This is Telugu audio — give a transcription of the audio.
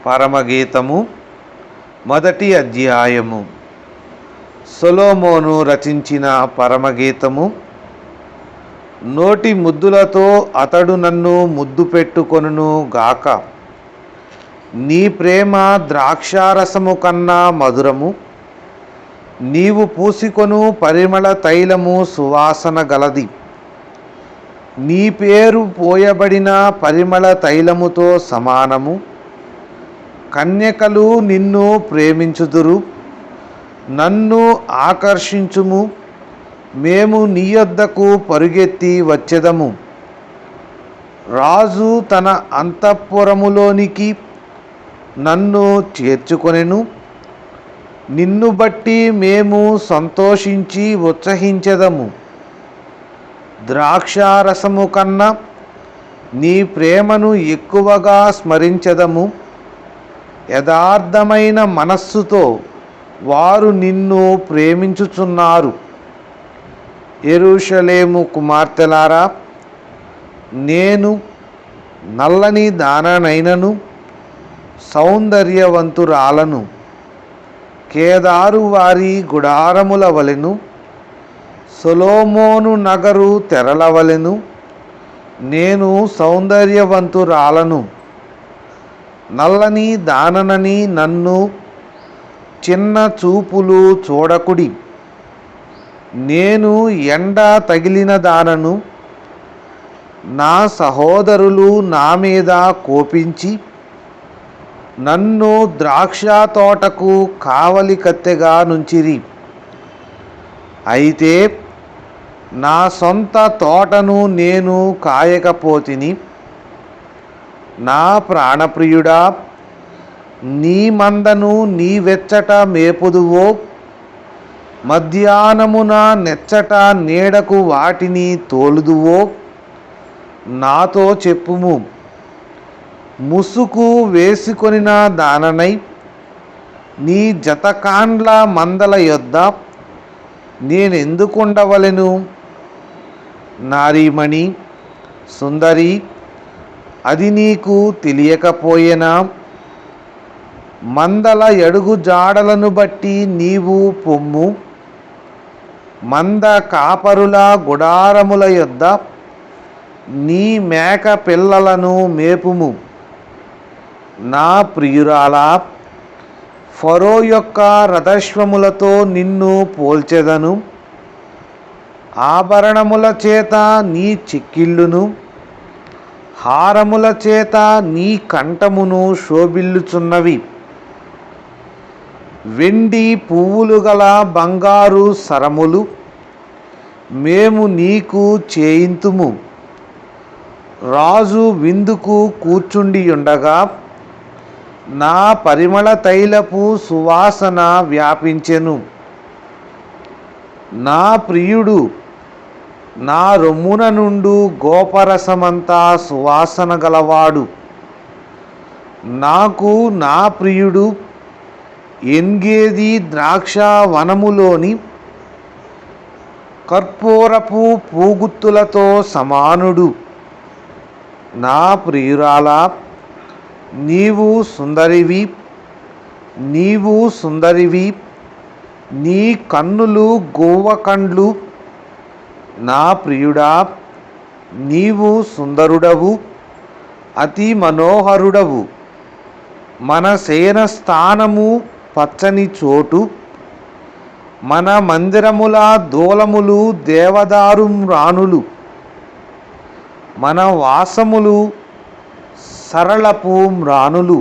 పరమగీతము మొదటి అధ్యాయము. సొలొమోను రచించిన పరమగీతము. నోటి ముద్దులతో అతడు నన్ను ముద్దు పెట్టుకొనును గాక. నీ ప్రేమ ద్రాక్షారసము కన్నా మధురము, నీవు పూసికొను పరిమళ తైలము సువాసన గలది. నీ పేరు పోయబడిన పరిమళ తైలముతో సమానము. కన్యకలు నిన్ను ప్రేమించుదురు. నన్ను ఆకర్షించుము, మేము నీ యొద్దకు పరుగెత్తి వచ్చెదము. రాజు తన అంతఃపురములోనికి నన్ను చేర్చుకొనెను. నిన్ను బట్టి మేము సంతోషించి ఉత్సహించెదము. ద్రాక్షారసము కన్నా నీ ప్రేమను ఎక్కువగా స్మరించెదము. యథార్థమైన మనస్సుతో వారు నిన్ను ప్రేమించుచున్నారు. యెరూషలేము కుమార్తెలారా, నేను నల్లని దాననైనను సౌందర్యవంతురాలను. కేదారు వారి గుడారముల వలెను, సొలొమోను నగరు తెరల వలెను నేను సౌందర్యవంతురాలను. నల్లని దాననని నన్ను చిన్న చూపులు చూడకుడి. నేను ఎండ తగిలిన దానను. నా సహోదరులు నా మీద కోపించి నన్ను ద్రాక్ష తోటకు కావలి కత్తెగా నుంచిరి. అయితే నా సొంత తోటను నేను కాయకపోతిని. నా ప్రాణప్రియుడా, నీ మందను నీవెచ్చట మేపుదువో? మధ్యాహ్నమున నెచ్చట నీడకు వాటిని తోలుదువో? నాతో చెప్పుము. ముసుగు వేసుకొనిన దాననై నీ జతకాండ్ల మందల యొద్ద నేనెందుకుండవలెను? నారీమణి, సుందరి, అది నీకు తెలియకపోయేనా? మందల అడుగు జాడలను బట్టి నీవు పొమ్ము. మంద కాపరుల గుడారముల యొద్ద నీ మేక పిల్లలను మేపుము. నా ప్రియురాలా, ఫరో యొక్క రథశ్వములతో నిన్ను పోల్చెదను. ఆభరణముల చేత నీ చిక్కిళ్ళును, హారముల చేత నీ కంఠమును శోభిల్లుచున్నవి. వెండి పువ్వులు గల బంగారు సరములు మేము నీకు చేయింతుము. రాజు విందుకు కూర్చుండి ఉండగా నా పరిమళ తైలపు సువాసన వ్యాపించెను. నా ప్రియుడు నా రొమ్మున నుండు గోపరసమంతా సువాసన గలవాడు. నాకు నా ప్రియుడు ఎన్గేది ద్రాక్ష వనములోని కర్పూరపు పూగుత్తులతో సమానుడు. నా ప్రియురాలా, నీవు సుందరివి, నీవు సుందరివి. నీ కన్నులు గోవ కండ్లు. నా ప్రియుడా, నీవు సుందరుడవు, అతి మనోహరుడవు. మన శయన స్థానము పచ్చని చోటు. మన మందిరముల దూలములు దేవదారు మ్రానులు. మన వాసములు సరళపు మ్రానులు.